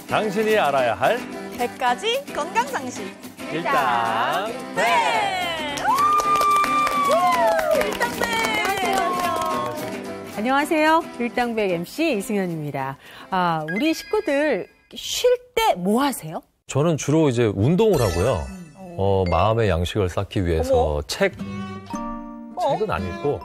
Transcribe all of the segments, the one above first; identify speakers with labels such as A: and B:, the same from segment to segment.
A: 당신이 알아야 할
B: 100가지 건강상식.
A: 일당백.
C: 안녕하세요. 일당백 MC 이승현입니다. 우리 식구들 쉴 때 뭐 하세요?
A: 저는 주로 이제 운동을 하고요. 마음의 양식을 쌓기 위해서 책은 안 읽고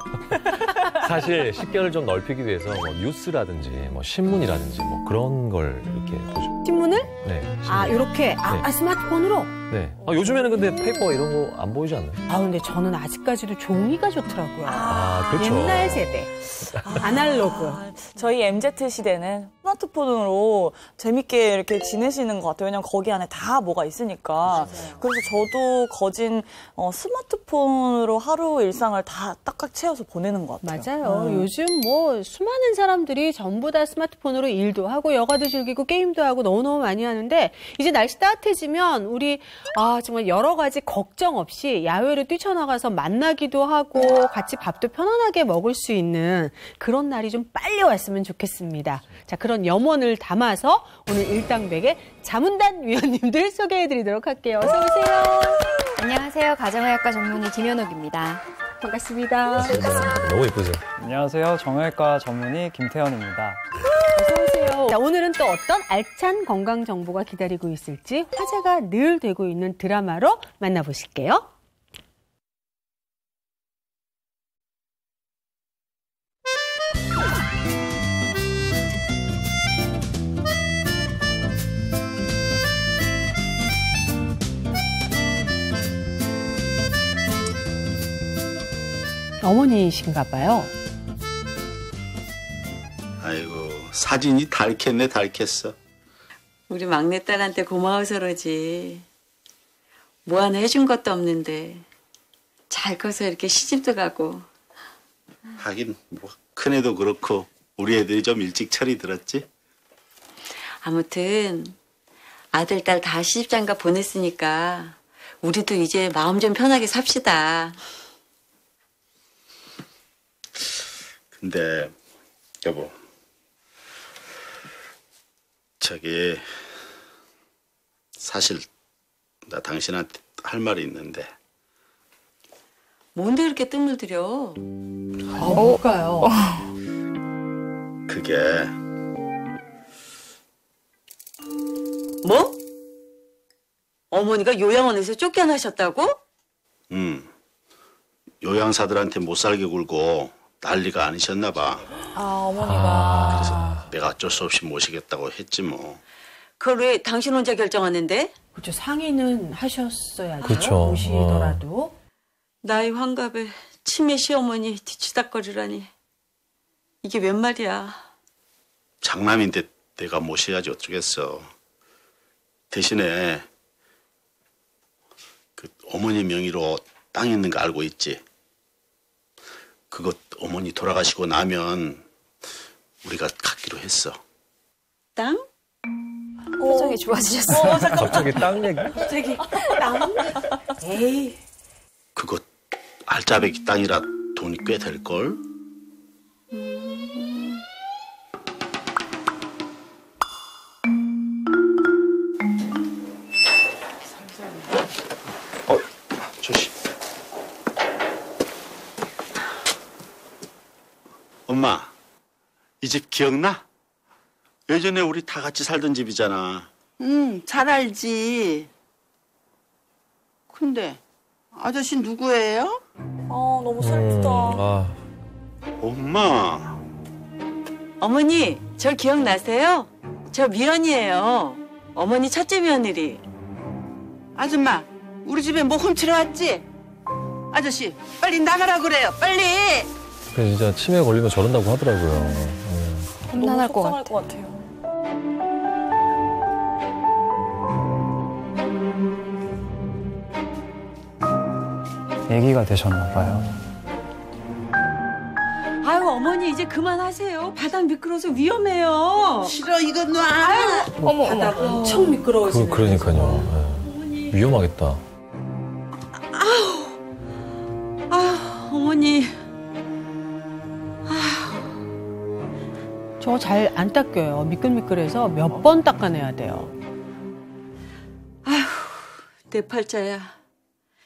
A: 사실 식견을 좀 넓히기 위해서 뭐 뉴스라든지 뭐 신문이라든지 뭐 그런 걸 이렇게 보죠.
C: 신문을?
A: 네. 신문.
C: 이렇게 스마트폰으로?
A: 네. 요즘에는 근데 페이퍼 이런 거 안 보이지 않나요?
C: 근데 저는 아직까지도 종이가 좋더라고요.
A: 그렇죠.
C: 옛날 세대. 아날로그.
B: 저희 MZ 시대는 스마트폰으로 재밌게 이렇게 지내시는 것 같아요. 왜냐면 거기 안에 다 뭐가 있으니까. 맞아요. 그래서 저도 거진 스마트폰으로 하루 일상을 다 딱딱 채워서 보내는 것 같아요.
C: 맞아요. 요즘 뭐 수많은 사람들이 전부 다 스마트폰으로 일도 하고 여가도 즐기고 게임도 하고 너무너무 많이 하는데 이제 날씨 따뜻해지면 우리 정말 여러 가지 걱정 없이 야외로 뛰쳐나가서 만나기도 하고 같이 밥도 편안하게 먹을 수 있는 그런 날이 좀 빨리 왔으면 좋겠습니다. 자, 그런 염원을 담아서 오늘 일당백의 자문단 위원님들 소개해드리도록 할게요. 어서 오세요.
D: 안녕하세요. 가정의학과 전문의 김현옥입니다.
C: 반갑습니다.
A: 너무 예쁘세요.
E: 안녕하세요. 정형외과 전문의 김태현입니다.
C: 어서 오세요. 자, 오늘은 또 어떤 알찬 건강 정보가 기다리고 있을지 화제가 늘 되고 있는 드라마로 만나보실게요. 어머니이신가 봐요.
F: 아이고, 사진이 닳겠네, 닳겠어.
G: 우리 막내딸한테 고마워서 그러지. 뭐 하나 해준 것도 없는데 잘 커서 이렇게 시집도 가고.
F: 하긴 뭐 큰애도 그렇고 우리 애들이 좀 일찍 철이 들었지?
G: 아무튼 아들, 딸 다 시집장가 보냈으니까 우리도 이제 마음 좀 편하게 삽시다.
F: 근데 여보, 저기 사실 나 당신한테 할 말이 있는데.
G: 뭔데 그렇게 뜸을 들여?
C: 뭘까요?
F: 그게
G: 뭐? 어머니가 요양원에서 쫓겨나셨다고?
F: 요양사들한테 못 살게 굴고 난리가 아니셨나 봐.
B: 어머니가.
F: 그래서 내가 어쩔 수 없이 모시겠다고 했지 뭐.
G: 그걸 왜 당신 혼자 결정하는데?
C: 그렇죠. 상의는 하셨어야죠.
A: 그쵸.
C: 오시더라도.
G: 나이 환갑에 치매 시어머니 뒤치다거리라니. 이게 웬 말이야.
F: 장남인데 내가 모셔야지 어쩌겠어. 대신에 그 어머니 명의로 땅 있는 거 알고 있지? 그것 어머니 돌아가시고 나면 우리가 갖기로 했어.
G: 땅?
D: 표정이 좋아지셨어요.
A: 갑자기 땅 얘기?
C: 갑자기 땅? 에이.
F: 그거 알짜배기 땅이라 돈이 꽤 될걸? 조심. 엄마, 이 집 기억나? 예전에 우리 다 같이 살던 집이잖아.
H: 잘 알지. 근데 아저씨 누구예요?
B: 너무 슬프다.
F: 엄마.
G: 어머니, 저 기억나세요? 저 미연이에요. 어머니 첫째 며느리.
H: 아줌마, 우리 집에 뭐 훔치러 왔지? 아저씨, 빨리 나가라 그래요. 빨리.
A: 진짜 치매에 걸리면 저런다고 하더라고요.
D: 험난할 것
B: 속상할
D: 같아.
B: 것 같아요.
E: 얘기가 되셨나 봐요.
G: 아유, 어머니 이제 그만하세요. 바닥 미끄러워서 위험해요.
H: 싫어, 이거 놔.
D: 어머,
C: 바닥 엄청 미끄러워지는.
A: 그러니까요. 위험하겠다.
G: 어머니.
C: 저거 잘 안 닦여요. 미끌미끌해서 몇 번 닦아내야 돼요.
G: 아휴, 내 팔자야.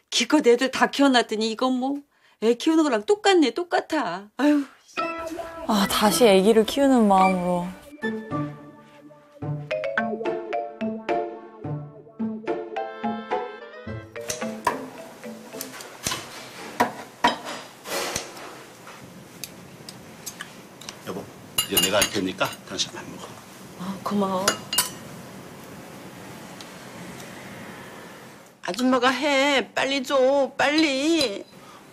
G: 기껏 애들 다 키워놨더니 이건 뭐 애 키우는 거랑 똑같네, 똑같아. 아휴.
B: 아, 다시 아기를 키우는 마음으로.
F: 여보, 이제 내가 할 테니까 당신만 먹어.
G: 아, 고마워.
H: 아줌마가 해. 빨리 줘. 빨리.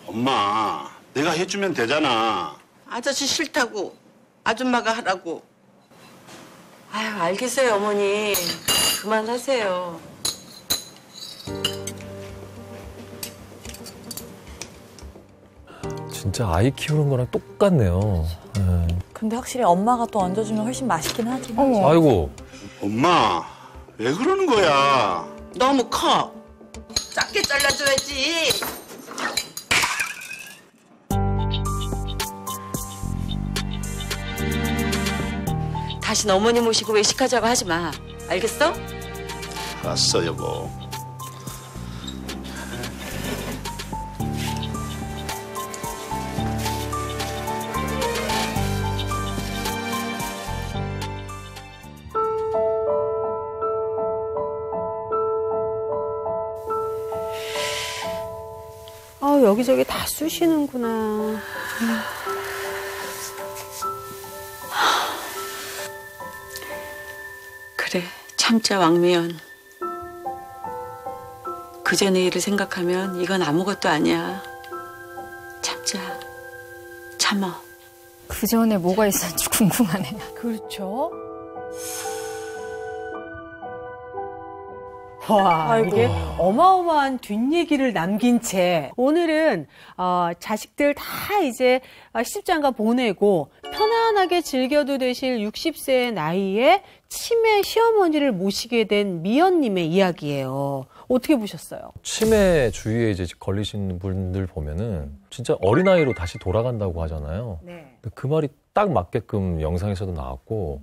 F: 엄마, 내가 해주면 되잖아.
H: 아저씨 싫다고. 아줌마가 하라고.
G: 아휴, 알겠어요, 어머니. 그만하세요.
A: 진짜 아이 키우는 거랑 똑같네요. 네.
B: 근데 확실히 엄마가 또 얹어주면 훨씬 맛있긴 하지.
A: 아이고.
F: 엄마, 왜 그러는 거야?
H: 너무 커. 작게 잘라줘야지.
G: 다신 어머니 모시고 외식하자고 하지 마. 알겠어?
F: 알았어, 여보.
C: 아, 여기저기 다 쑤시는구나.
G: 그래, 참자, 왕미연. 그 전의 일을 생각하면 이건 아무것도 아니야. 참자. 참어.
D: 그 전에 뭐가 있었는지 궁금하네요.
C: 그렇죠. 와,
B: 아이고.
C: 이게 어마어마한 뒷얘기를 남긴 채 오늘은 자식들 다 이제 시집장가 보내고 편안하게 즐겨도 되실 60세의 나이에 치매 시어머니를 모시게 된 미연님의 이야기예요. 어떻게 보셨어요?
A: 치매 주위에 이제 걸리신 분들 보면은 진짜 어린아이로 다시 돌아간다고 하잖아요.
C: 네.
A: 근데 그 말이 딱 맞게끔 영상에서도 나왔고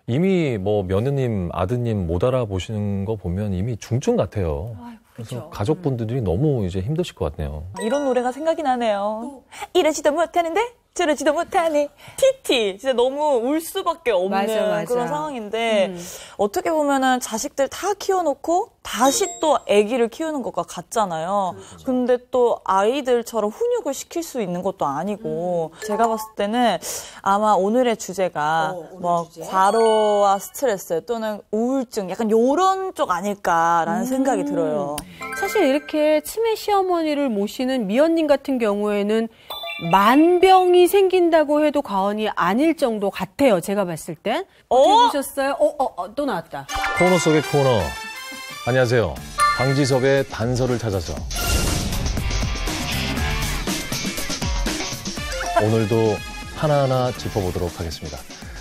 A: 이미 뭐 며느님, 아드님 못 알아보시는 거 보면 이미 중증 같아요. 그래서 가족분들이 너무 이제 힘드실 것 같네요.
B: 이런 노래가 생각이 나네요. 이러지도 못하는데 저러지도 못하네. 티티. 진짜 너무 울 수밖에 없는
C: 맞아.
B: 그런 상황인데 어떻게 보면은 자식들 다 키워놓고 다시 또 아기를 키우는 것과 같잖아요. 근데 또 아이들처럼 훈육을 시킬 수 있는 것도 아니고 제가 봤을 때는 아마 오늘의 주제가 뭐 과로와 스트레스 또는 우울증 약간 요런 쪽 아닐까라는 생각이 들어요.
C: 사실 이렇게 치매 시어머니를 모시는 미연님 같은 경우에는 만병이 생긴다고 해도 과언이 아닐 정도 같아요. 제가 봤을 땐. 어떻게 보셨어요? 또 나왔다.
A: 코너 속의 코너. 안녕하세요. 강지섭의 단서를 찾아서. 오늘도 하나하나 짚어보도록 하겠습니다.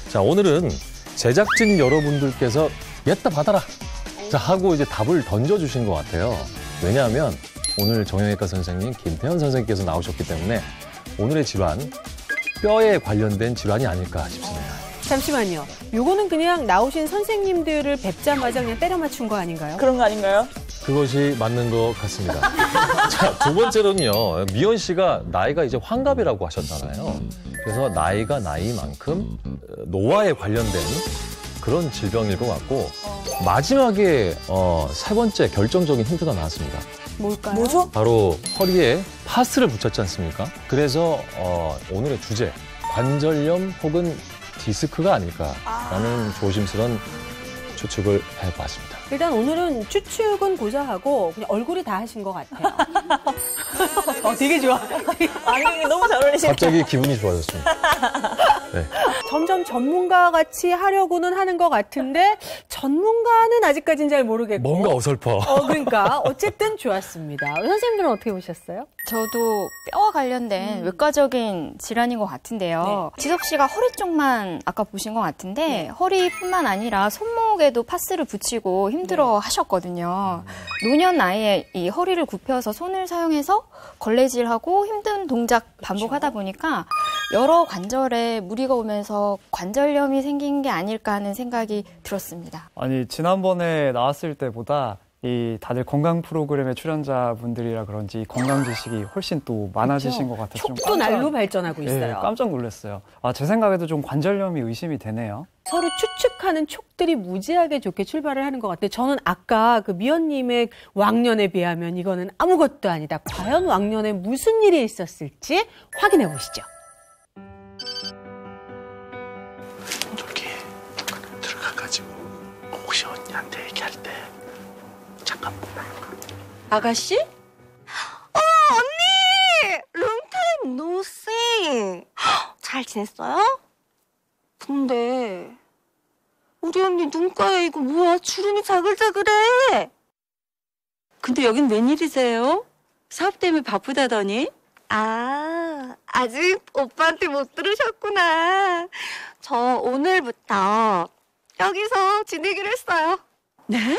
A: 자, 오늘은 제작진 여러분들께서 얘따 받아라. 자, 하고 이제 답을 던져주신 것 같아요. 왜냐하면 오늘 정형외과 선생님 김태현 선생님께서 나오셨기 때문에 오늘의 질환, 뼈에 관련된 질환이 아닐까 싶습니다.
C: 잠시만요. 요거는 그냥 나오신 선생님들을 뵙자마자 그냥 때려 맞춘 거 아닌가요?
B: 그런 거 아닌가요?
A: 그것이 맞는 것 같습니다. 자, 두 번째로는요. 미연 씨가 나이가 이제 환갑이라고 하셨잖아요. 그래서 나이가 나이만큼 노화에 관련된 그런 질병일 것 같고 마지막에 세 번째 결정적인 힌트가 나왔습니다.
C: 뭘까요?
B: 뭐죠?
A: 바로 허리에 파스를 붙였지 않습니까? 그래서 오늘의 주제 관절염 혹은 디스크가 아닐까라는 조심스러운 추측을 해봤습니다.
C: 일단 오늘은 추측은 고사하고 그냥 얼굴이 다 하신 것 같아요. 되게 좋아.
B: 아니 너무 잘 어울리시네요.
A: 갑자기 기분이 좋아졌습니다. 네.
C: 점점 전문가 같이 하려고는 하는 것 같은데 전문가는 아직까지는 잘 모르겠고.
A: 뭔가 어설퍼.
C: 그러니까 어쨌든 좋았습니다. 선생님들은 어떻게 보셨어요?
D: 저도 뼈와 관련된 외과적인 질환인 것 같은데요. 지섭 씨가 허리 쪽만 아까 보신 것 같은데 허리뿐만 아니라 손목에도 파스를 붙이고 힘들어 하셨거든요. 노년 나이에 이 허리를 굽혀서 손을 사용해서 걸레질하고 힘든 동작 반복하다 보니까 여러 관절에 무리가 오면서 관절염이 생긴 게 아닐까 하는 생각이 들었습니다.
E: 아니, 지난번에 나왔을 때보다 다들 건강 프로그램의 출연자분들이라 그런지 건강 지식이 훨씬 또 많아지신 것 같아서
C: 촉도 날로 발전하고 있어요.
E: 네, 깜짝 놀랐어요. 제 생각에도 좀 관절염이 의심이 되네요.
C: 서로 추측하는 촉들이 무지하게 좋게 출발을 하는 것 같아요. 저는 아까 그 미연님의 왕년에 비하면 이거는 아무것도 아니다. 과연 왕년에 무슨 일이 있었을지 확인해 보시죠.
F: 저기 들어가가지고 혹시 언니한테 얘기할 때 잠깐만.
G: 아가씨?
I: 언니! 롱타임 노씨! 잘 지냈어요? 근데 우리 언니 눈가에 이거 뭐야? 주름이 자글자글해.
G: 근데 여긴 웬일이세요? 사업 때문에 바쁘다더니?
I: 아직 오빠한테 못 들으셨구나. 저 오늘부터 여기서 지내기로 했어요.
G: 네?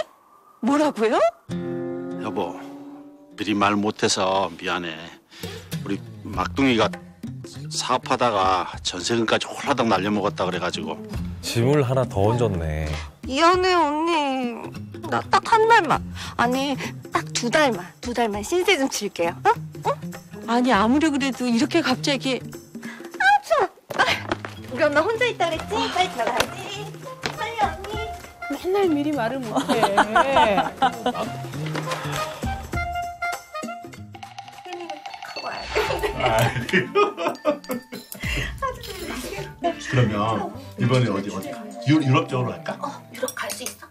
G: 뭐라고요?
F: 여보, 미리 말 못해서 미안해. 우리 막둥이가 사업하다가 전세금까지 홀라당 날려먹었다 그래가지고.
A: 짐을 하나 더 얹었네.
I: 미안해 언니. 나 딱 한 달만. 아니 딱 2달만. 2달만 신세 좀 칠게요. 어?
G: 아니 아무리 그래도 이렇게 갑자기.
I: 좋아. 우리 엄마 혼자 있다 그랬지? 빨리 들어가야지. 빨리 언니.
C: 맨날 미리 말을 못해.
F: 그러면 이번에 어디 가? 유럽 쪽으로 갈까?
I: 유럽 갈 수 있어.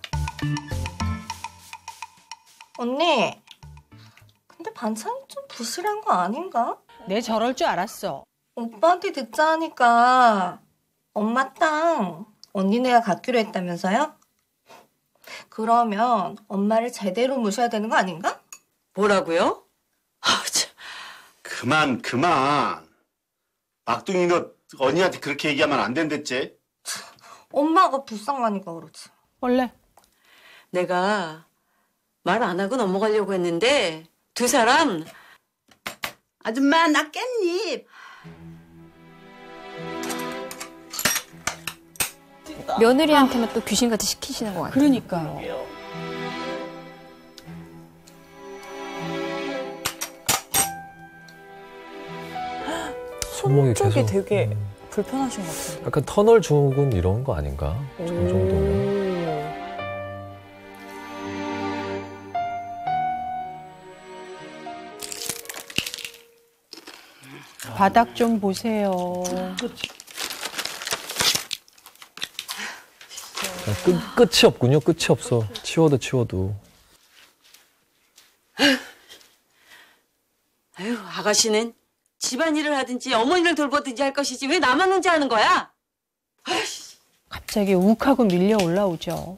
I: 언니. 근데 반찬이 좀 부실한 거 아닌가?
C: 내 저럴 줄 알았어.
I: 오빠한테 듣자 하니까 엄마 땅 언니네가 갖기로 했다면서요? 그러면 엄마를 제대로 모셔야 되는 거 아닌가?
G: 뭐라고요?
F: 그만. 막둥이 너 언니한테 그렇게 얘기하면 안 된댔지?
I: 엄마가 불쌍하니까 그렇지.
C: 원래
G: 내가 말 안 하고 넘어가려고 했는데 두 사람
H: 아줌마 나 깻잎.
D: 며느리한테만 또 귀신같이 시키시는 것 같아요.
C: 그러니까요.
A: 손목이
B: 쪽이
A: 계속
B: 되게 불편하신 것 같아요.
A: 약간 터널 증후군 이런 거 아닌가? 저 정도면.
C: 바닥 좀 보세요.
A: 끝이 없군요. 끝이 없어. 치워도.
G: 아유, 아가씨는 집안일을 하든지 어머니를 돌보든지 할 것이지 왜 나만 혼자 하는 거야? 아이씨.
C: 갑자기 욱하고 밀려 올라오죠.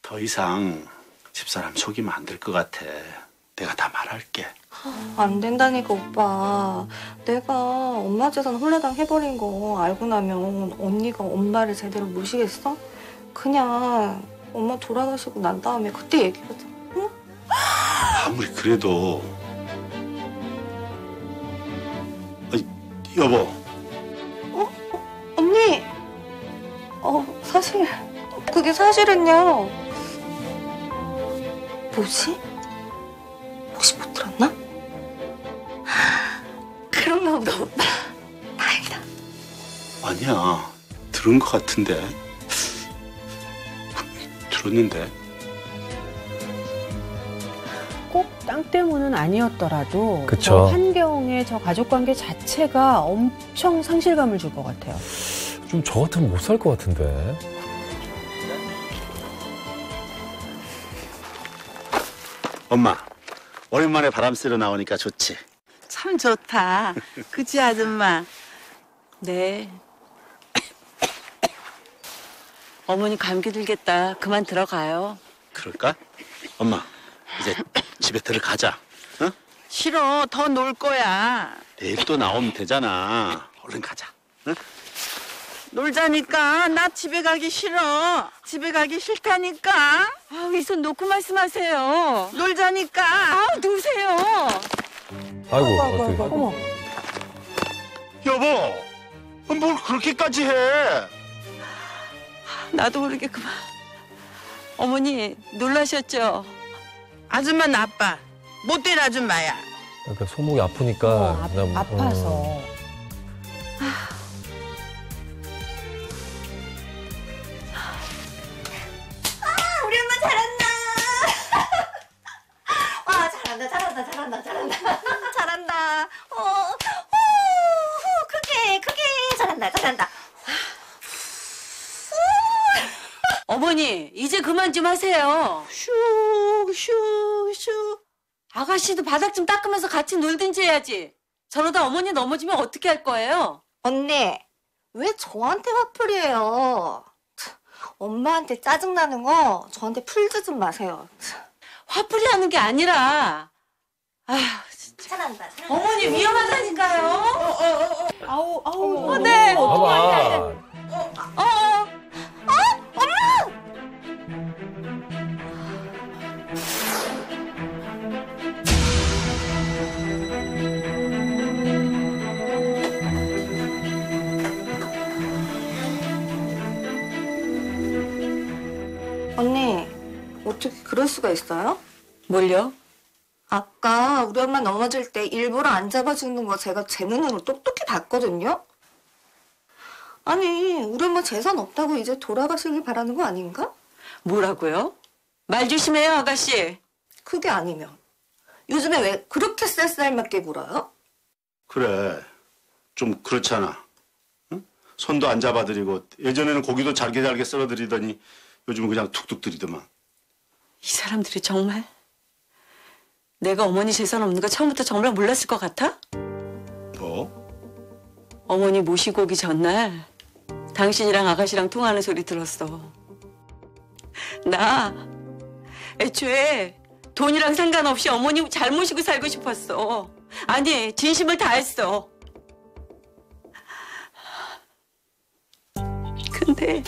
F: 더 이상 집사람 속이면 안 될 것 같아. 내가 다 말할게.
I: 안 된다니까 오빠. 내가 엄마 재산 홀라당 해버린 거 알고 나면 언니가 엄마를 제대로 모시겠어? 그냥 엄마 돌아가시고 난 다음에 그때 얘기하자. 응?
F: 아무리 그래도 여보.
I: 언니. 사실 그게 사실은요. 뭐지? 혹시 못 들었나? 그런가 보다 오빠. 다행이다.
F: 아니야. 들은 것 같은데. 들었는데.
C: 꼭 땅 때문은 아니었더라도
A: 그쵸.
C: 저 환경의 저 가족관계 자체가 엄청 상실감을 줄 것 같아요.
A: 좀 저 같으면 못 살 것 같은데.
F: 엄마, 오랜만에 바람 쐬러 나오니까 좋지?
H: 참 좋다. 그치 아줌마?
G: 네. 어머니 감기 들겠다. 그만 들어가요.
F: 그럴까? 엄마, 이제 집에 들어가자. 응?
H: 싫어. 더 놀 거야.
F: 내일 또 나오면 되잖아. 얼른 가자. 응?
H: 놀자니까. 나 집에 가기 싫어. 집에 가기 싫다니까.
G: 이 손 놓고 말씀하세요.
H: 놀자니까.
G: 누우세요.
A: 아이고, 어떻게.
C: 어머,
F: 여보, 뭘 그렇게까지 해?
G: 나도 모르게 그만. 어머니 놀라셨죠?
H: 아줌마 나빠. 못된 아줌마야.
A: 그러니까 손목이 아프니까. 그냥,
C: 아파서.
J: 우리 엄마 잘한다. 와, 잘한다. 잘한다. 크게 잘한다.
G: 어머니 이제 그만 좀 하세요. 슈. 아가씨도 바닥 좀 닦으면서 같이 놀든지 해야지. 저러다 어머니 넘어지면 어떻게 할 거예요?
I: 언니, 왜 저한테 화풀이해요? 엄마한테 짜증나는 거 저한테 풀지 좀 마세요.
G: 화풀이 하는 게 아니라. 아휴, 진짜.
J: 잘한다.
G: 어머니 위험하다니까요.
C: 아우.
B: 네.
A: 봐봐.
I: 언니, 어떻게 그럴 수가 있어요?
G: 뭘요?
I: 아까 우리 엄마 넘어질 때 일부러 안 잡아주는 거 제가 제 눈으로 똑똑히 봤거든요? 아니, 우리 엄마 재산 없다고 이제 돌아가시길 바라는 거 아닌가?
G: 뭐라고요? 말 조심해요, 아가씨.
I: 그게 아니면 요즘에 왜 그렇게 쌀쌀맞게 굴어요?
F: 그래, 좀 그렇잖아. 응? 손도 안 잡아드리고 예전에는 고기도 잘게 썰어드리더니 요즘은 그냥 툭툭 들이더만.
G: 이 사람들이 정말 내가 어머니 재산 없는 거 처음부터 정말 몰랐을 것 같아?
F: 뭐?
G: 어머니 모시고 오기 전날 당신이랑 아가씨랑 통화하는 소리 들었어. 나 애초에 돈이랑 상관없이 어머니 잘 모시고 살고 싶었어. 아니, 진심을 다했어. 근데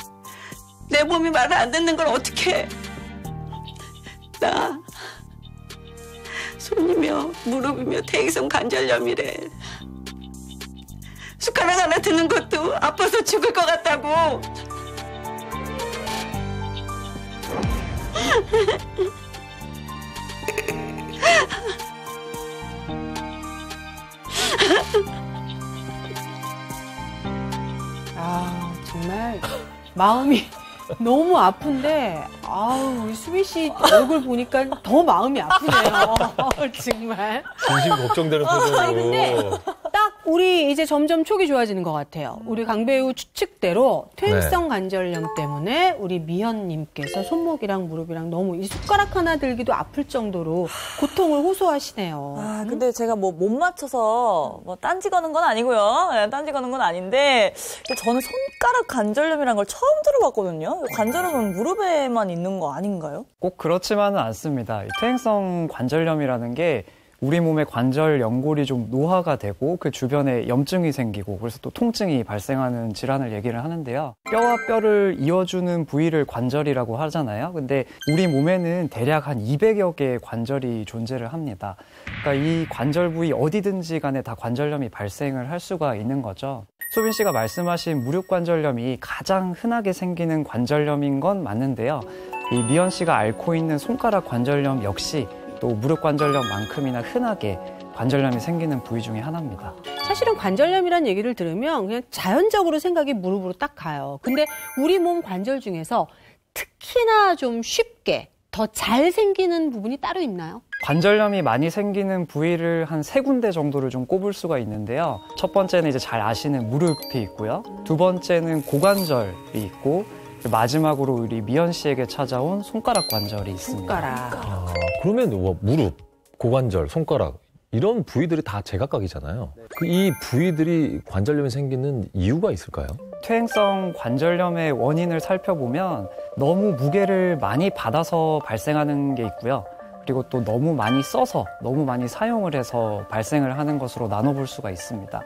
G: 내 몸이 말을 안 듣는 걸 어떡해. 나 손이며 무릎이며 퇴행성 관절염이래. 숟가락 하나 드는 것도 아파서 죽을 것 같다고.
C: 정말 마음이 너무 아픈데 아우 수미 씨 얼굴 보니까 더 마음이 아프네요. 정말.
A: 진심 걱정되는
C: 아니 근데
A: 표정으로.
C: 딱 우리 이제 점점 촉이 좋아지는 것 같아요. 우리 강 배우 추측대로 퇴행성 관절염 때문에 우리 미연님께서 손목이랑 무릎이랑 너무 이 숟가락 하나 들기도 아플 정도로 고통을 호소하시네요.
B: 아, 근데 제가 뭐 못 맞춰서 뭐 딴지 거는 건 아니고요. 네, 딴지 거는 건 아닌데 저는 손가락 관절염이라는 걸 처음 들어봤거든요. 관절염은 무릎에만 있는 거 아닌가요?
E: 꼭 그렇지만은 않습니다. 이 퇴행성 관절염이라는 게 우리 몸의 관절 연골이 좀 노화가 되고 그 주변에 염증이 생기고 그래서 또 통증이 발생하는 질환을 얘기를 하는데요. 뼈와 뼈를 이어주는 부위를 관절이라고 하잖아요. 근데 우리 몸에는 대략 한 200여 개의 관절이 존재를 합니다. 그러니까 이 관절 부위 어디든지 간에 다 관절염이 발생을 할 수가 있는 거죠. 소빈 씨가 말씀하신 무릎관절염이 가장 흔하게 생기는 관절염인 건 맞는데요. 이 미연 씨가 앓고 있는 손가락 관절염 역시 또 무릎 관절염만큼이나 흔하게 관절염이 생기는 부위 중에 하나입니다.
C: 사실은 관절염이라는 얘기를 들으면 그냥 자연적으로 생각이 무릎으로 딱 가요. 근데 우리 몸 관절 중에서 특히나 좀 쉽게 더 잘 생기는 부분이 따로 있나요?
E: 관절염이 많이 생기는 부위를 한 3군데 정도를 좀 꼽을 수가 있는데요. 첫 번째는 이제 잘 아시는 무릎이 있고요. 두 번째는 고관절이 있고 마지막으로 우리 미연 씨에게 찾아온 손가락 관절이 있습니다.
C: 손가락.
A: 아, 그러면 뭐 무릎, 고관절, 손가락 이런 부위들이 다 제각각이잖아요. 이 부위들이 관절염이 생기는 이유가 있을까요?
E: 퇴행성 관절염의 원인을 살펴보면 너무 무게를 많이 받아서 발생하는 게 있고요. 그리고 또 너무 많이 써서 너무 많이 사용을 해서 발생을 하는 것으로 나눠볼 수가 있습니다.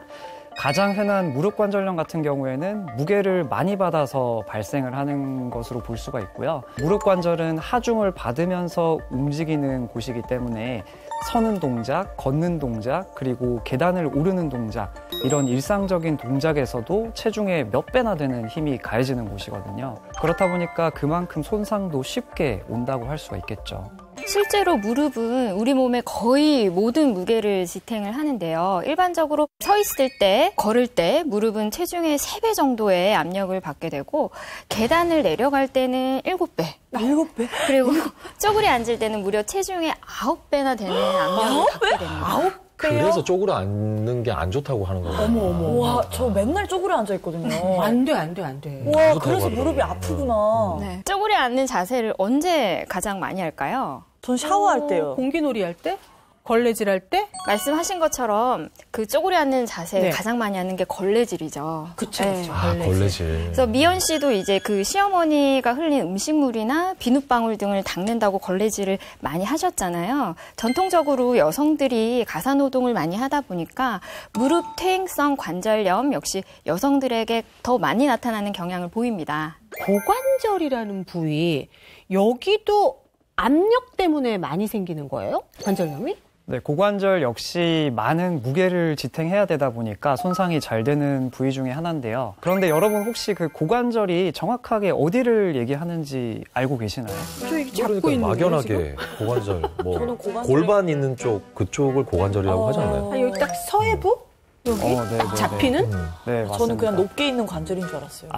E: 가장 흔한 무릎 관절염 같은 경우에는 무게를 많이 받아서 발생을 하는 것으로 볼 수가 있고요. 무릎 관절은 하중을 받으면서 움직이는 곳이기 때문에 서는 동작, 걷는 동작, 그리고 계단을 오르는 동작, 이런 일상적인 동작에서도 체중의 몇 배나 되는 힘이 가해지는 곳이거든요. 그렇다 보니까 그만큼 손상도 쉽게 온다고 할 수가 있겠죠.
D: 실제로 무릎은 우리 몸의 거의 모든 무게를 지탱을 하는데요. 일반적으로 서 있을 때, 걸을 때 무릎은 체중의 3배 정도의 압력을 받게 되고 계단을 내려갈 때는 7배.
B: 7배?
D: 그리고 쪼그려 앉을 때는 무려 체중의 9배나 되는 압력을 받게 됩니다.
A: 그래서 쪼그려 앉는 게 안 좋다고 하는 거예요.
B: 어머. 와, 저 맨날 쪼그려 앉아 있거든요.
C: 안 돼.
B: 와, 그래서 무릎이 아프구나.
D: 네. 쪼그려 앉는 자세를 언제 가장 많이 할까요?
B: 전 샤워할 때요.
C: 공기놀이 할 때? 걸레질 할 때?
D: 말씀하신 것처럼 그 쪼그려 앉는 자세
C: 네.
D: 가장 많이 하는 게 걸레질이죠.
C: 그쵸.
A: 걸레질.
D: 그래서 미연 씨도 이제 그 시어머니가 흘린 음식물이나 비눗방울 등을 닦는다고 걸레질을 많이 하셨잖아요. 전통적으로 여성들이 가사노동을 많이 하다 보니까 무릎 퇴행성 관절염 역시 여성들에게 더 많이 나타나는 경향을 보입니다.
C: 고관절이라는 부위, 여기도 압력 때문에 많이 생기는 거예요? 관절염이?
E: 네, 고관절 역시 많은 무게를 지탱해야 되다 보니까 손상이 잘 되는 부위 중에 하나인데요. 그런데 여러분 혹시 그 고관절이 정확하게 어디를 얘기하는지 알고 계시나요?
C: 저 이게 잡고
A: 그러니까
C: 있는
A: 막연하게 고관절,
B: 저는 고관절.
A: 골반 있는 쪽 그쪽을 고관절이라고 하지 않나요?
C: 아, 여기 딱 서해부? 여기?
E: 네.
C: 잡히는?
E: 네, 맞습니다.
B: 저는 그냥 높게 있는 관절인 줄 알았어요.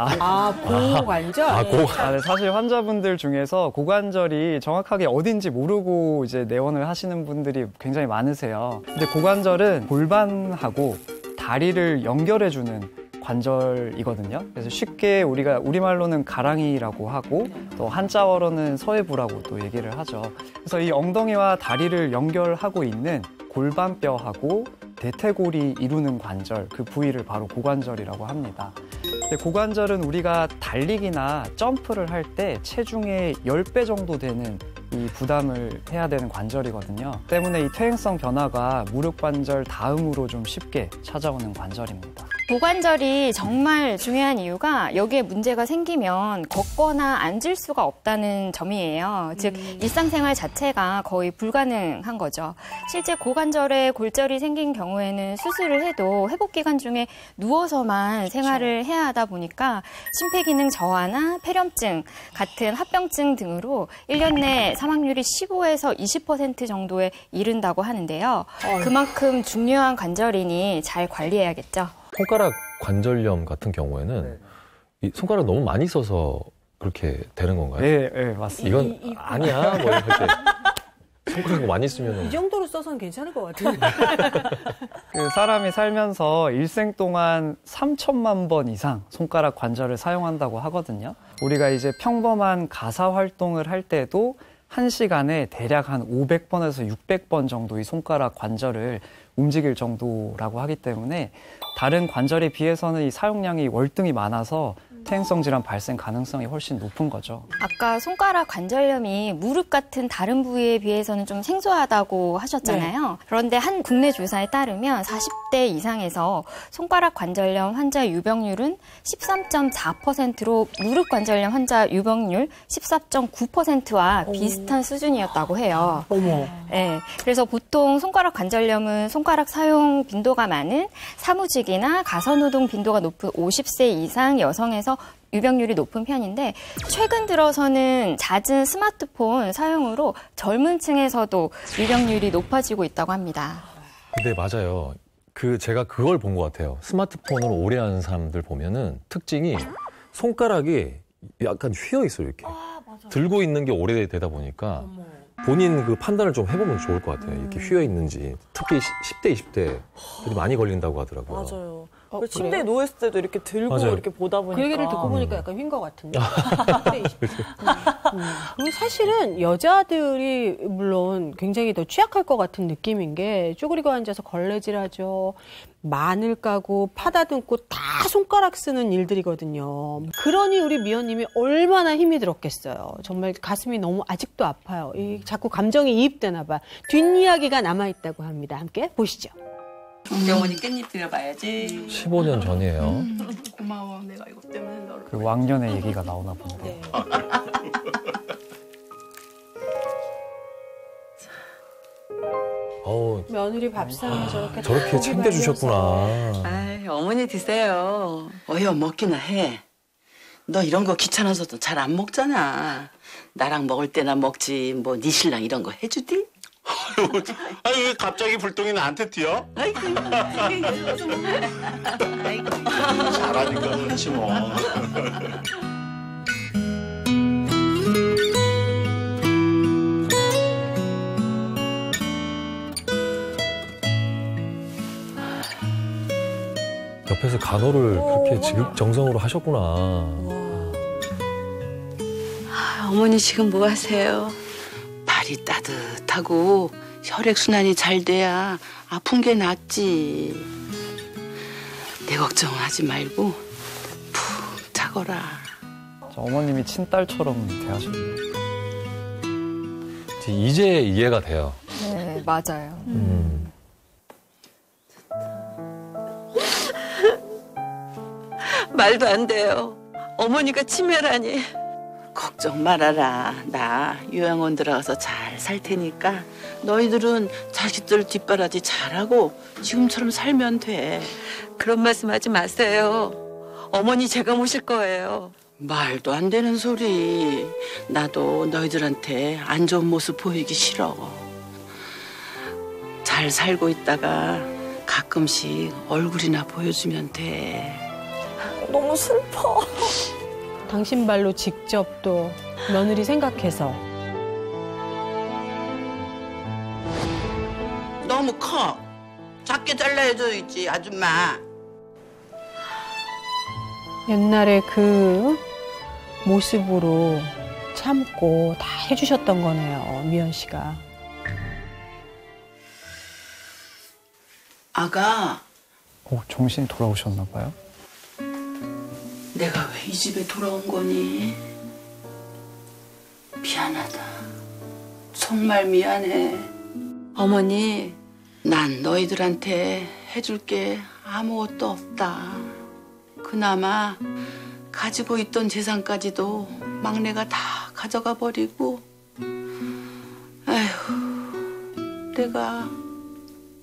C: 고관절?
E: 네, 사실 환자분들 중에서 고관절이 정확하게 어딘지 모르고 이제 내원을 하시는 분들이 굉장히 많으세요. 근데 고관절은 골반하고 다리를 연결해주는 관절이거든요. 그래서 쉽게 우리가 우리말로는 가랑이라고 하고 또 한자어로는 서해부라고 또 얘기를 하죠. 그래서 이 엉덩이와 다리를 연결하고 있는 골반뼈하고 대퇴골이 이루는 관절, 그 부위를 바로 고관절이라고 합니다. 근데 고관절은 우리가 달리기나 점프를 할 때 체중의 10배 정도 되는 이 부담을 해야 되는 관절이거든요. 때문에 이 퇴행성 변화가 무릎 관절 다음으로 좀 쉽게 찾아오는 관절입니다.
D: 고관절이 정말 중요한 이유가 여기에 문제가 생기면 걷거나 앉을 수가 없다는 점이에요. 즉 일상생활 자체가 거의 불가능한 거죠. 실제 고관절에 골절이 생긴 경우에는 수술을 해도 회복 기간 중에 누워서만 생활을 해야 하다 보니까 심폐기능 저하나 폐렴증 같은 합병증 등으로 1년 내 사망률이 15에서 20% 정도에 이른다고 하는데요. 그만큼 중요한 관절이니 잘 관리해야겠죠.
A: 손가락 관절염 같은 경우에는 이 손가락 너무 많이 써서 그렇게 되는 건가요?
E: 네, 맞습니다.
A: 이건 아니야, 뭐 이렇게 손가락 많이 쓰면
C: 이 정도로 써서는 괜찮을 것 같은데.
E: 그 사람이 살면서 일생 동안 3천만 번 이상 손가락 관절을 사용한다고 하거든요. 우리가 이제 평범한 가사 활동을 할 때도 1시간에 대략 한 500번에서 600번 정도 이 손가락 관절을 움직일 정도라고 하기 때문에 다른 관절에 비해서는 이 사용량이 월등히 많아서 퇴행성 질환 발생 가능성이 훨씬 높은 거죠.
D: 아까 손가락 관절염이 무릎 같은 다른 부위에 비해서는 좀 생소하다고 하셨잖아요. 네. 그런데 한 국내 조사에 따르면 40대 이상에서 손가락 관절염 환자 유병률은 13.4%로 무릎 관절염 환자 유병률 14.9%와 비슷한 수준이었다고 해요.
C: 어머.
D: 네. 그래서 보통 손가락 관절염은 손가락 사용 빈도가 많은 사무직이나 가사노동 빈도가 높은 50세 이상 여성에서 유병률이 높은 편인데 최근 들어서는 잦은 스마트폰 사용으로 젊은 층에서도 유병률이 높아지고 있다고 합니다.
A: 네, 맞아요. 제가 그걸 본 것 같아요. 스마트폰을 오래 하는 사람들 보면은 특징이 손가락이 약간 휘어 있어요, 이렇게. 들고 있는 게 오래되다 보니까 본인 그 판단을 좀 해보면 좋을 것 같아요. 이렇게 휘어 있는지. 특히 10대, 20대들이 많이 걸린다고 하더라고요.
B: 맞아요. 침대에 누워있을 때도 이렇게 들고
A: 맞아요.
B: 이렇게 보다 보니까.
C: 그 얘기를 듣고 보니까 약간 휜 것 같은데. 사실은 여자들이 물론 굉장히 더 취약할 것 같은 느낌인 게 쪼그리고 앉아서 걸레질하죠. 마늘 까고 파다듬고 다 손가락 쓰는 일들이거든요. 그러니 우리 미연님이 얼마나 힘이 들었겠어요. 정말 가슴이 너무 아직도 아파요. 자꾸 감정이 이입되나 봐. 뒷이야기가 남아있다고 합니다. 함께 보시죠.
G: 우리 어머니 깻잎 드려봐야지.
A: 15년 전이에요.
K: 고마워. 내가 이것 때문에 너를.
E: 그 왕년의 얘기가 나오나 보네요.
G: 네.
A: 어우,
C: 며느리 밥상에 저렇게
A: 저렇게 챙겨주셨구나.
G: 아이, 어머니 드세요.
H: 어여 먹기나 해. 너 이런 거 귀찮아서도 잘 안 먹잖아. 나랑 먹을 때나 먹지. 뭐 네 신랑 이런 거 해주디?
F: 아니 왜 갑자기 불똥이 나한테 튀어?
H: 아이고.
F: 잘하니까 그렇지 뭐.
A: 옆에서 간호를 그렇게 지극정성으로 하셨구나.
G: 어머니 지금 뭐 하세요?
H: 발이 따뜻하고 혈액순환이 잘 돼야 아픈 게 낫지. 내 걱정하지 말고 푹 자거라.
E: 어머님이 친딸처럼 대하셨네요.
A: 이제 이해가 돼요.
D: 네, 맞아요.
G: 말도 안 돼요. 어머니가 치매라니.
H: 걱정 말아라. 나 요양원 들어가서 잘 살 테니까 너희들은 자식들 뒷바라지 잘하고 지금처럼 살면 돼.
G: 그런 말씀하지 마세요. 어머니 제가 모실 거예요.
H: 말도 안 되는 소리. 나도 너희들한테 안 좋은 모습 보이기 싫어. 잘 살고 있다가 가끔씩 얼굴이나 보여주면 돼.
B: 너무 슬퍼.
C: 당신 발로 직접 또 며느리 생각해서.
H: 너무 커. 작게 잘라줘야지 아줌마.
C: 옛날에 그 모습으로 참고 다 해주셨던 거네요, 미연 씨가.
H: 아가,
E: 정신이 돌아오셨나 봐요.
H: 내가 왜 이 집에 돌아온 거니? 미안하다. 정말 미안해.
G: 어머니,
H: 난 너희들한테 해줄 게 아무것도 없다. 그나마 가지고 있던 재산까지도 막내가 다 가져가 버리고. 아휴, 내가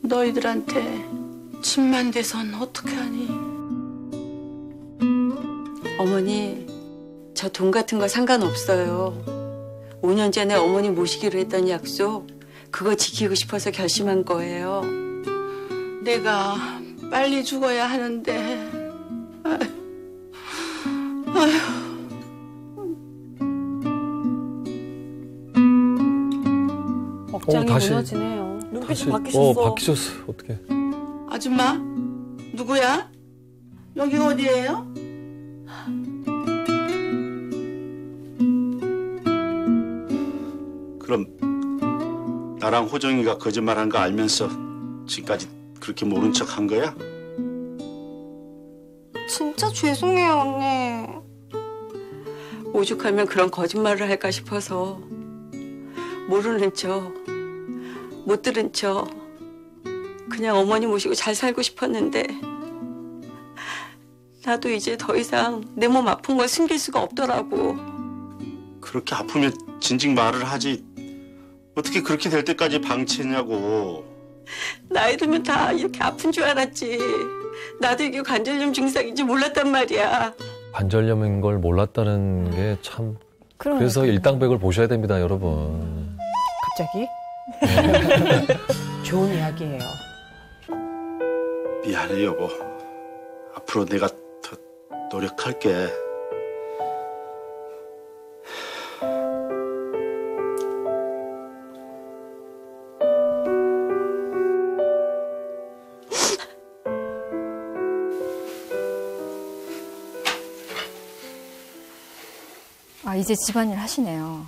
H: 너희들한테 집만 돼선 어떻게 하니?
G: 어머니, 저 돈 같은 거 상관없어요. 5년 전에 어머니 모시기로 했던 약속, 그거 지키고 싶어서 결심한 거예요.
H: 내가 빨리 죽어야 하는데.
C: 억장이
A: 다시-
C: 무너지네요.
B: 눈빛이 바뀌셨어.
A: 바뀌셨어. 어떻게?
H: 아줌마, 누구야? 여기 어디예요?
F: 그럼 나랑 호정이가 거짓말한 거 알면서 지금까지 그렇게 모른 척 한 거야?
I: 진짜 죄송해요, 언니.
G: 오죽하면 그런 거짓말을 할까 싶어서 모르는 척, 못 들은 척, 그냥 어머니 모시고 잘 살고 싶었는데 나도 이제 더 이상 내 몸 아픈 걸 숨길 수가 없더라고.
F: 그렇게 아프면 진즉 말을 하지. 어떻게 그렇게 될 때까지 방치했냐고.
G: 나이 들면 다 이렇게 아픈 줄 알았지. 나도 이게 관절염 증상인지 몰랐단 말이야.
A: 관절염인 걸 몰랐다는 게 참. 그래서 일당백을 보셔야 됩니다, 여러분.
C: 갑자기? 좋은 이야기예요.
F: 미안해 여보. 앞으로 내가 더 노력할게.
D: 아, 이제 집안일 하시네요.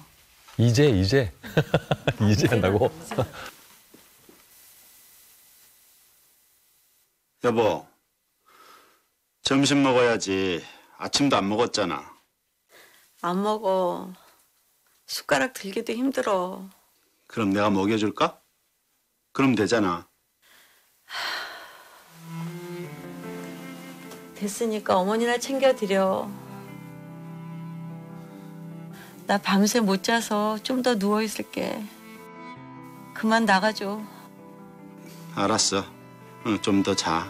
A: 이제 이제 한다고?
F: 여보, 점심 먹어야지. 아침도 안 먹었잖아.
G: 안 먹어. 숟가락 들기도 힘들어.
F: 그럼 내가 먹여줄까? 그럼 되잖아.
G: 됐으니까 어머니나 챙겨드려. 나 밤새 못 자서 좀 더 누워있을게. 그만 나가줘.
F: 알았어. 좀 더 자.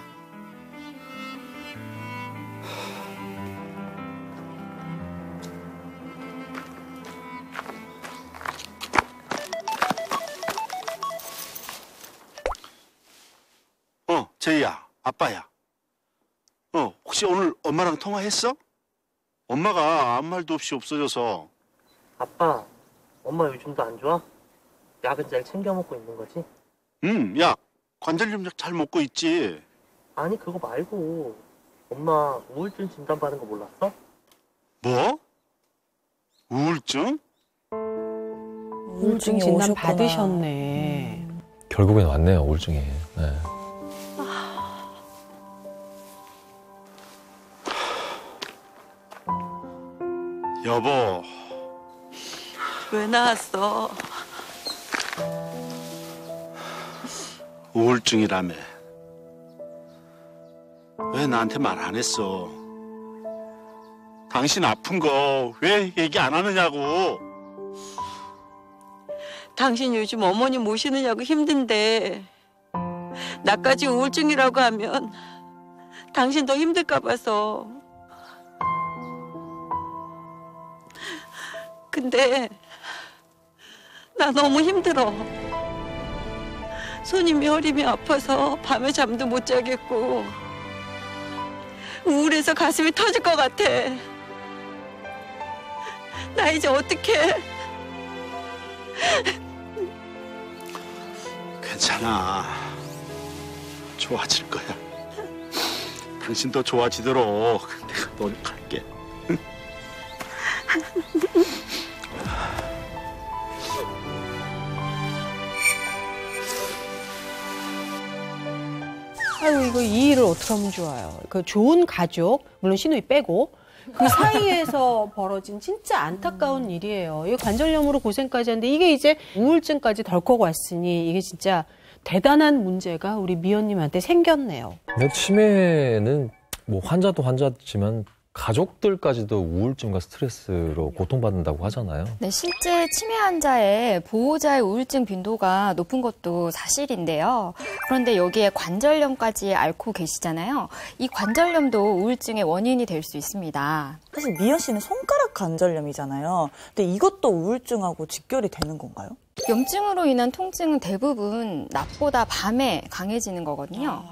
F: 제이야, 아빠야. 혹시 오늘 엄마랑 통화했어? 엄마가 아무 말도 없이 없어져서.
L: 아빠, 엄마 요즘도 안 좋아? 약은 잘 챙겨 먹고 있는 거지?
F: 야, 관절염약 잘 먹고 있지?
L: 아니, 그거 말고 엄마 우울증 진단받은 거 몰랐어?
F: 뭐? 우울증?
C: 우울증 진단 받으셨네.
A: 결국엔 왔네요, 우울증이. 네.
F: 여보.
G: 왜 나왔어?
F: 우울증이라며. 왜 나한테 말 안 했어? 당신 아픈 거 왜 얘기 안 하느냐고.
G: 당신 요즘 어머니 모시느냐고 힘든데 나까지 우울증이라고 하면 당신 더 힘들까 봐서. 근데 나 너무 힘들어. 손이 여림이 아파서 밤에 잠도 못 자겠고 우울해서 가슴이 터질 것 같아. 나 이제 어떡해?
F: 괜찮아. 좋아질 거야. 당신도 좋아지도록 내가 노력할게.
C: 아유, 이거 이 일을 어떻게 하면 좋아요. 그 좋은 가족, 물론 시누이 빼고, 그 사이에서 벌어진 진짜 안타까운 일이에요. 이 관절염으로 고생까지 하는데 이게 이제 우울증까지 덜컥 왔으니 이게 진짜 대단한 문제가 우리 미연님한테 생겼네요.
A: 근데 치매는 뭐 환자도 환자지만 가족들까지도 우울증과 스트레스로 고통받는다고 하잖아요.
D: 네, 실제 치매 환자의 보호자의 우울증 빈도가 높은 것도 사실인데요. 그런데 여기에 관절염까지 앓고 계시잖아요. 이 관절염도 우울증의 원인이 될 수 있습니다.
B: 사실 미연 씨는 손가락 관절염이잖아요. 근데 이것도 우울증하고 직결이 되는 건가요?
D: 염증으로 인한 통증은 대부분 낮보다 밤에 강해지는 거거든요.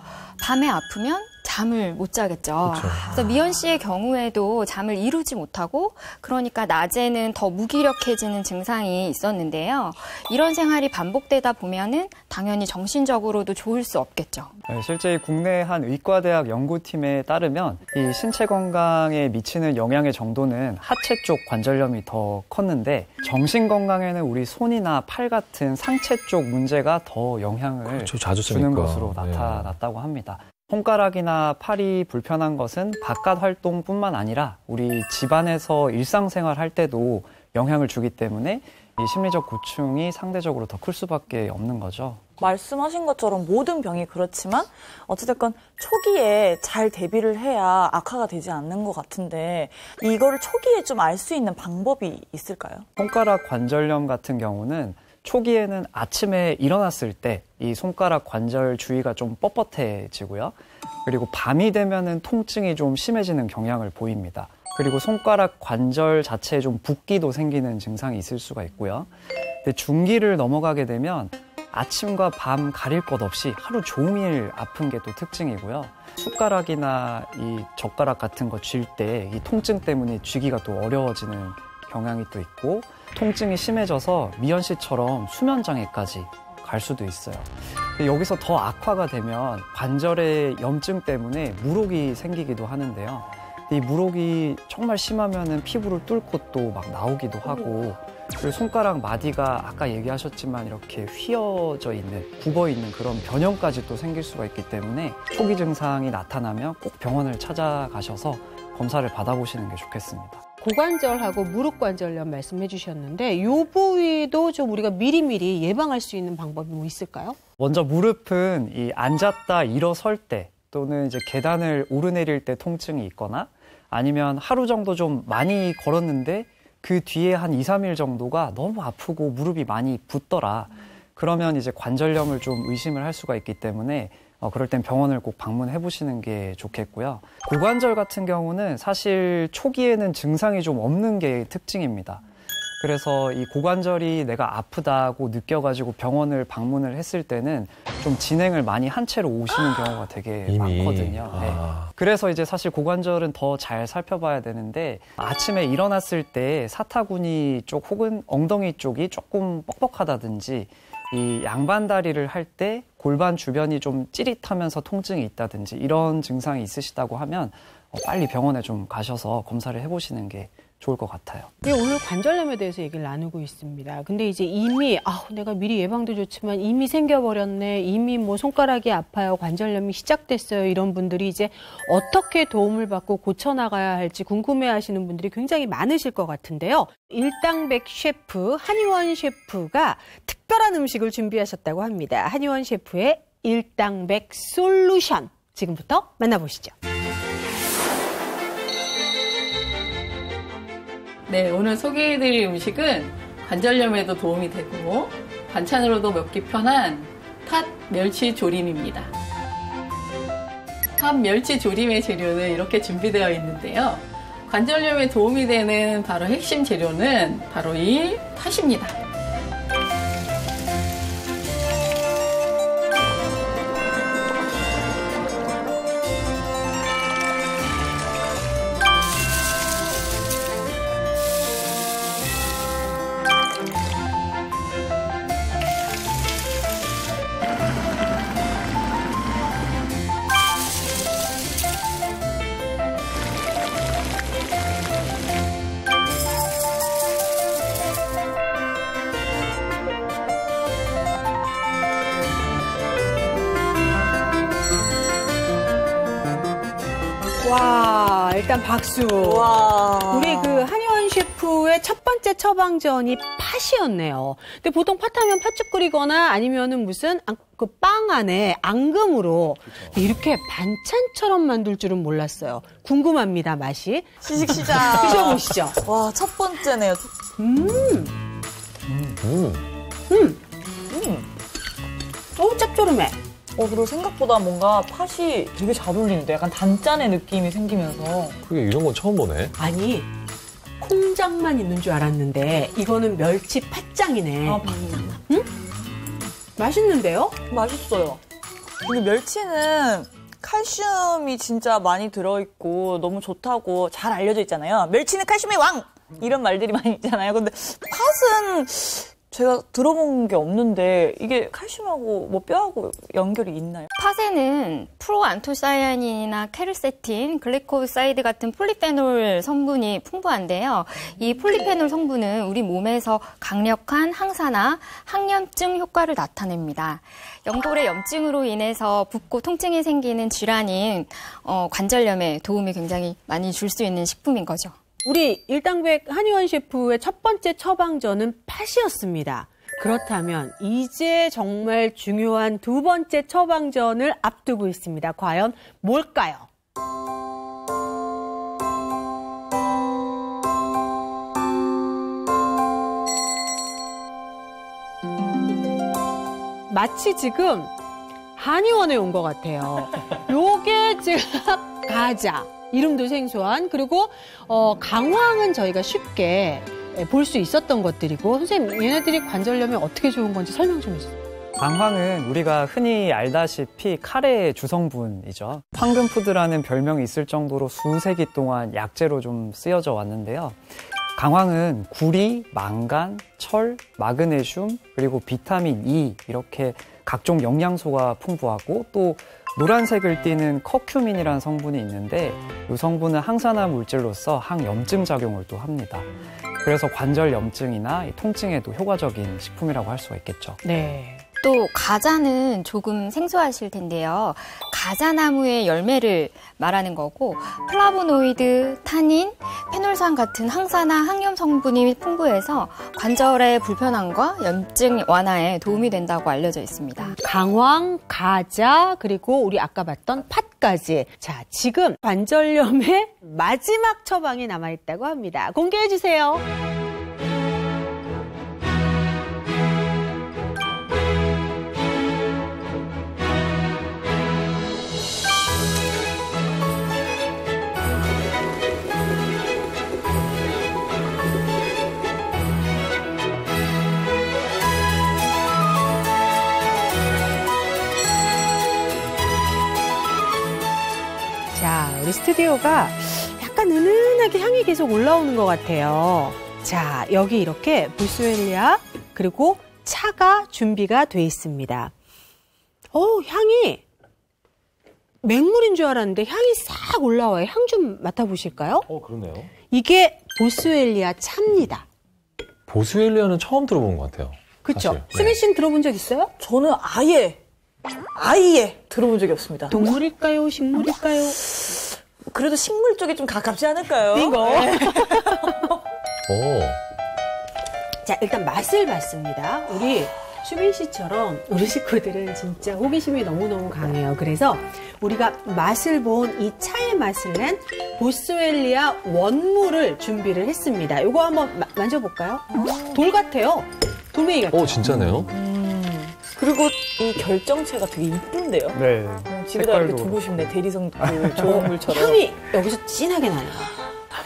D: 밤에 아프면 잠을 못 자겠죠.
A: 그쵸.
D: 그래서 미연 씨의 경우에도 잠을 이루지 못하고 그러니까 낮에는 더 무기력해지는 증상이 있었는데요. 이런 생활이 반복되다 보면은 당연히 정신적으로도 좋을 수 없겠죠.
E: 실제 국내 한 의과대학 연구팀에 따르면 이 신체 건강에 미치는 영향의 정도는 하체 쪽 관절염이 더 컸는데 정신 건강에는 우리 손이나 팔 같은 상체 쪽 문제가 더 영향을
A: 그렇죠, 자주
E: 주는
A: 쓰니까.
E: 것으로 나타났다고 합니다. 손가락이나 팔이 불편한 것은 바깥 활동뿐만 아니라 우리 집안에서 일상생활 할 때도 영향을 주기 때문에 이 심리적 고충이 상대적으로 더 클 수밖에 없는 거죠.
B: 말씀하신 것처럼 모든 병이 그렇지만 어찌됐건 초기에 잘 대비를 해야 악화가 되지 않는 것 같은데 이거를 초기에 좀 알 수 있는 방법이 있을까요?
E: 손가락 관절염 같은 경우는 초기에는 아침에 일어났을 때 이 손가락 관절 주위가 좀 뻣뻣해지고요. 그리고 밤이 되면은 통증이 좀 심해지는 경향을 보입니다. 그리고 손가락 관절 자체에 좀 붓기도 생기는 증상이 있을 수가 있고요. 근데 중기를 넘어가게 되면 아침과 밤 가릴 것 없이 하루 종일 아픈 게 또 특징이고요. 숟가락이나 이 젓가락 같은 거 쥘 때 이 통증 때문에 쥐기가 또 어려워지는 경향이 또 있고 통증이 심해져서 미연 씨처럼 수면장애까지 갈 수도 있어요. 여기서 더 악화가 되면 관절의 염증 때문에 물혹이 생기기도 하는데요. 이 물혹이 정말 심하면은 피부를 뚫고 또 막 나오기도 하고 그리고 손가락 마디가 아까 얘기하셨지만 이렇게 휘어져 있는, 굽어 있는 그런 변형까지 또 생길 수가 있기 때문에 초기 증상이 나타나면 꼭 병원을 찾아가셔서 검사를 받아보시는 게 좋겠습니다.
C: 고관절하고 무릎 관절염 말씀해 주셨는데 이 부위도 좀 우리가 미리미리 예방할 수 있는 방법이 뭐 있을까요?
E: 먼저 무릎은 이 앉았다 일어설 때 또는 이제 계단을 오르내릴 때 통증이 있거나 아니면 하루 정도 좀 많이 걸었는데 그 뒤에 한 2, 3일 정도가 너무 아프고 무릎이 많이 붓더라. 그러면 이제 관절염을 좀 의심을 할 수가 있기 때문에 그럴 땐 병원을 꼭 방문해 보시는 게 좋겠고요. 고관절 같은 경우는 사실 초기에는 증상이 좀 없는 게 특징입니다. 그래서 이 고관절이 내가 아프다고 느껴가지고 병원을 방문을 했을 때는 좀 진행을 많이 한 채로 오시는 경우가 되게 많거든요. 네. 그래서 이제 사실 고관절은 더 잘 살펴봐야 되는데 아침에 일어났을 때 사타구니 쪽 혹은 엉덩이 쪽이 조금 뻑뻑하다든지 이 양반다리를 할 때 골반 주변이 좀 찌릿하면서 통증이 있다든지 이런 증상이 있으시다고 하면 빨리 병원에 좀 가셔서 검사를 해보시는 게 좋을 것 같아요.
C: 네, 오늘 관절염에 대해서 얘기를 나누고 있습니다. 근데 이제 이미 내가 미리 예방도 좋지만 이미 생겨버렸네, 이미 뭐 손가락이 아파요, 관절염이 시작됐어요, 이런 분들이 이제 어떻게 도움을 받고 고쳐나가야 할지 궁금해하시는 분들이 굉장히 많으실 것 같은데요. 일당백 셰프, 한의원 셰프가 특별한 음식을 준비하셨다고 합니다. 한의원 셰프의 일당백 솔루션, 지금부터 만나보시죠.
K: 네, 오늘 소개해드릴 음식은 관절염에도 도움이 되고 반찬으로도 먹기 편한 팥 멸치 조림입니다. 팥 멸치 조림의 재료는 이렇게 준비되어 있는데요. 관절염에 도움이 되는 바로 핵심 재료는 바로 이 팥입니다.
C: 와, 일단 박수.
B: 와.
C: 우리 그 한의원 셰프의 첫 번째 처방전이 팥이었네요. 근데 보통 팥하면 팥죽 끓이거나 아니면은 무슨 그 빵 안에 앙금으로 이렇게 반찬처럼 만들 줄은 몰랐어요. 궁금합니다, 맛이.
B: 시식시작.
C: 드셔보시죠.
B: 와, 첫 번째네요.
C: 짭조름해.
B: 그리고 생각보다 뭔가 팥이 되게 잘 어울리는데 약간 단짠의 느낌이 생기면서.
A: 그게 이런 건 처음 보네.
C: 아니, 콩장만 있는 줄 알았는데 이거는 멸치 팥장이네. 응? 맛있는데요?
B: 맛있어요. 근데 멸치는 칼슘이 진짜 많이 들어있고 너무 좋다고 잘 알려져 있잖아요. 멸치는 칼슘의 왕! 이런 말들이 많이 있잖아요. 근데 팥은 제가 들어본 게 없는데 이게 칼슘하고 뭐 뼈하고 연결이 있나요?
D: 팥에는 프로안토사이아닌이나 케르세틴, 글리코사이드 같은 폴리페놀 성분이 풍부한데요. 이 폴리페놀 성분은 우리 몸에서 강력한 항산화, 항염증 효과를 나타냅니다. 연골의 염증으로 인해서 붓고 통증이 생기는 질환인 관절염에 도움이 굉장히 많이 줄 수 있는 식품인 거죠.
C: 우리 일당백 한의원 셰프의 첫 번째 처방전은 팥이었습니다. 그렇다면 이제 정말 중요한 두 번째 처방전을 앞두고 있습니다. 과연 뭘까요? 마치 지금 한의원에 온 것 같아요. 요게 지금 가자. 이름도 생소한, 그리고 강황은 저희가 쉽게 볼 수 있었던 것들이고, 선생님 얘네들이 관절염에 어떻게 좋은 건지 설명 좀 해주세요.
E: 강황은 우리가 흔히 알다시피 카레의 주성분이죠. 황금푸드라는 별명이 있을 정도로 수세기 동안 약재로 좀 쓰여져 왔는데요. 강황은 구리, 망간, 철, 마그네슘, 그리고 비타민 E 이렇게 각종 영양소가 풍부하고 또 노란색을 띠는 커큐민이라는 성분이 있는데 이 성분은 항산화 물질로서 항염증 작용을 또 합니다. 그래서 관절 염증이나 통증에도 효과적인 식품이라고 할 수가 있겠죠.
C: 네.
D: 또 가자는 조금 생소하실 텐데요. 가자나무의 열매를 말하는 거고 플라보노이드, 타닌, 페놀산 같은 항산화, 항염 성분이 풍부해서 관절의 불편함과 염증 완화에 도움이 된다고 알려져 있습니다.
C: 강황, 가자, 그리고 우리 아까 봤던 팥까지. 자, 지금 관절염의 마지막 처방이 남아있다고 합니다. 공개해 주세요. 자, 우리 스튜디오가 약간 은은하게 향이 계속 올라오는 것 같아요. 자, 여기 이렇게 보스웰리아 그리고 차가 준비가 돼 있습니다. 향이 맹물인 줄 알았는데 향이 싹 올라와요. 향 좀 맡아보실까요?
A: 그러네요.
C: 이게 보스웰리아 차입니다.
A: 보스웰리아는 처음 들어본 것 같아요.
C: 그렇죠? 수민 씨는 들어본 적 있어요?
B: 저는 아예 들어본 적이 없습니다.
C: 동물일까요? 식물일까요?
B: 그래도 식물 쪽이 좀 가깝지 않을까요?
C: 이거.
B: 네.
C: 자, 일단 맛을 봤습니다. 우리 수빈 씨처럼 우리 식구들은 진짜 호기심이 너무너무 강해요. 그래서 우리가 맛을 본 이 차의 맛을 낸 보스웰리아 원물을 준비를 했습니다. 이거 한번 만져볼까요? 돌 같아요. 돌멩이 같아요.
A: 진짜네요?
B: 그리고 이 결정체가 되게 이쁜데요?
E: 네.
B: 집에다 이렇게 두고 싶네. 대리석 그 조형물처럼.
C: 향이 여기서 진하게 나요.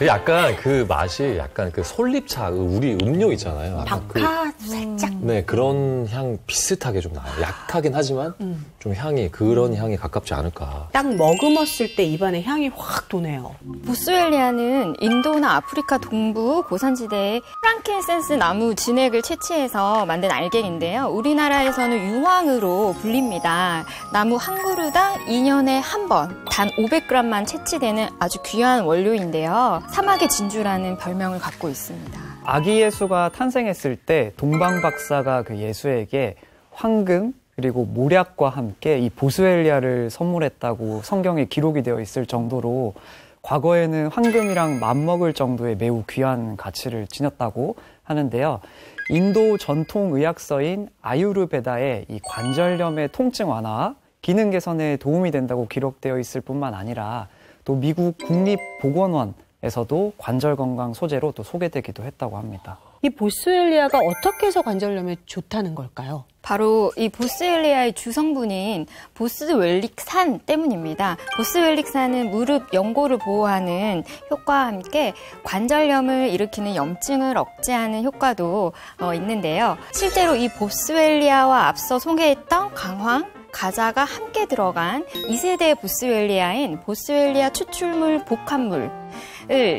A: 약간 그 맛이 약간 그 솔잎차, 우리 음료 있잖아요.
C: 박하 살짝.
A: 네, 그런 향 비슷하게 좀 나요. 약하긴 하지만 좀 향이 그런 향에 가깝지 않을까.
C: 딱 머금었을 때 입안에 향이 확 도네요.
D: 보스웰리아는 인도나 아프리카 동부 고산지대의 프랑킨센스 나무 진액을 채취해서 만든 알갱인데요. 우리나라에서는 유황으로 불립니다. 나무 한 그루당 2년에 한 번, 단 500g만 채취되는 아주 귀한 원료인데요. 사막의 진주라는 별명을 갖고 있습니다.
E: 아기 예수가 탄생했을 때 동방 박사가 그 예수에게 황금 그리고 모략과 함께 이 보스웰리아를 선물했다고 성경에 기록이 되어 있을 정도로 과거에는 황금이랑 맞먹을 정도의 매우 귀한 가치를 지녔다고 하는데요. 인도 전통 의학서인 아유르베다에 이 관절염의 통증 완화, 기능 개선에 도움이 된다고 기록되어 있을 뿐만 아니라 또 미국 국립보건원에서도 관절 건강 소재로 또 소개되기도 했다고 합니다.
C: 이 보스웰리아가 어떻게 해서 관절염에 좋다는 걸까요?
D: 바로 이 보스웰리아의 주성분인 보스웰릭산 때문입니다. 보스웰릭산은 무릎 연골을 보호하는 효과와 함께 관절염을 일으키는 염증을 억제하는 효과도 있는데요. 실제로 이 보스웰리아와 앞서 소개했던 강황, 가자가 함께 들어간 2세대 보스웰리아인 보스웰리아 추출물 복합물을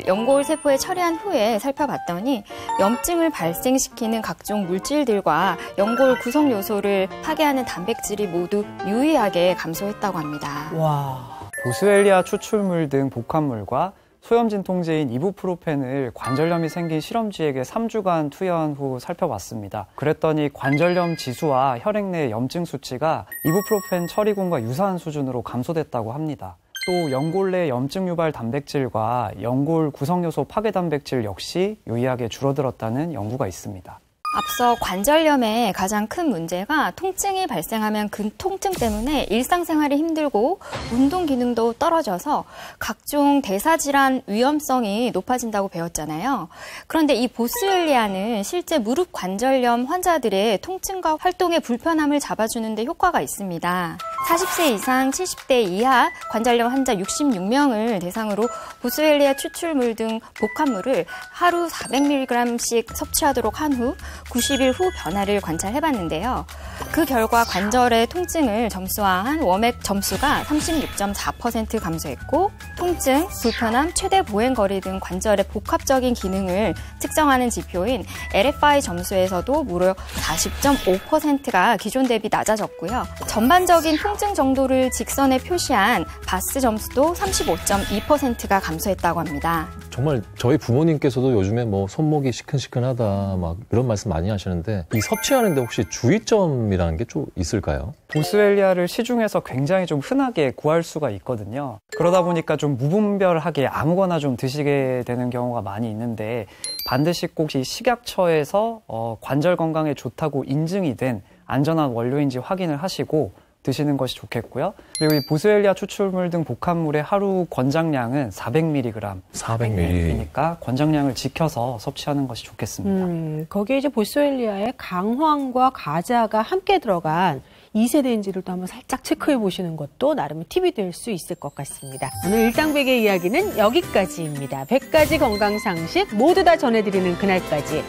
D: 연골 세포에 처리한 후에 살펴봤더니 염증을 발생시키는 각종 물질들과 연골 구성 요소를 파괴하는 단백질이 모두 유의하게 감소했다고 합니다.
C: 와.
E: 보스웰리아 추출물 등 복합물과 소염 진통제인 이부프로펜을 관절염이 생긴 실험쥐에게 3주간 투여한 후 살펴봤습니다. 그랬더니 관절염 지수와 혈액 내 염증 수치가 이부프로펜 처리군과 유사한 수준으로 감소됐다고 합니다. 또 연골 내 염증 유발 단백질과 연골 구성 요소 파괴 단백질 역시 유의하게 줄어들었다는 연구가 있습니다.
D: 앞서 관절염의 가장 큰 문제가 통증이 발생하면 그 통증 때문에 일상생활이 힘들고 운동 기능도 떨어져서 각종 대사질환 위험성이 높아진다고 배웠잖아요. 그런데 이 보스웰리아는 실제 무릎 관절염 환자들의 통증과 활동의 불편함을 잡아주는 데 효과가 있습니다. 40세 이상 70대 이하 관절염 환자 66명을 대상으로 보스웰리아 추출물 등 복합물을 하루 400mg씩 섭취하도록 한 후 90일 후 변화를 관찰해봤는데요. 그 결과 관절의 통증을 점수화한 워맥 점수가 36.4% 감소했고 통증, 불편함, 최대 보행거리 등 관절의 복합적인 기능을 측정하는 지표인 LFI 점수에서도 무려 40.5%가 기존 대비 낮아졌고요. 전반적인 통증 정도를 직선에 표시한 바스 점수도 35.2%가 감소했다고 합니다.
A: 정말 저희 부모님께서도 요즘에 뭐 손목이 시큰시큰하다 막 이런 말씀 많이 하시는데 이 섭취하는데 혹시 주의점이라는 게 좀 있을까요?
E: 보스웰리아를 시중에서 굉장히 좀 흔하게 구할 수가 있거든요. 그러다 보니까 좀 무분별하게 아무거나 좀 드시게 되는 경우가 많이 있는데 반드시 꼭 이 식약처에서 관절 건강에 좋다고 인증이 된 안전한 원료인지 확인을 하시고 드시는 것이 좋겠고요. 그리고 이 보스웰리아 추출물 등 복합물의 하루 권장량은 400mg. 400mg니까 권장량을 지켜서 섭취하는 것이 좋겠습니다.
C: 거기에 이제 보스웰리아의 강황과 가자가 함께 들어간 2세대인지를 또 한번 살짝 체크해 보시는 것도 나름의 팁이 될 수 있을 것 같습니다. 오늘 일당백의 이야기는 여기까지입니다. 100가지 건강 상식 모두 다 전해드리는 그날까지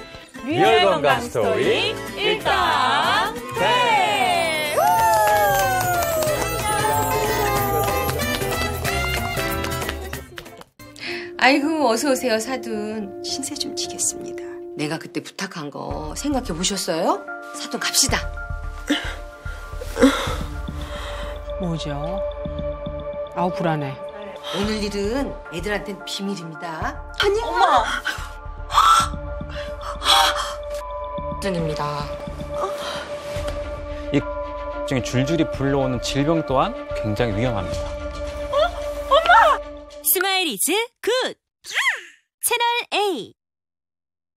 A: 리얼 건강 스토리 일당백.
M: 아이고 어서 오세요 사돈. 신세 좀 지겠습니다. 내가 그때 부탁한 거 생각해 보셨어요? 사돈 갑시다.
C: 뭐죠? 아우 불안해.
M: 오늘 일은 애들한텐 비밀입니다.
J: 아니 엄마.
N: 입니다. 이 중에 줄줄이 불러오는 질병 또한 굉장히 위험합니다.
J: 엄마! 스마일이즈 굿!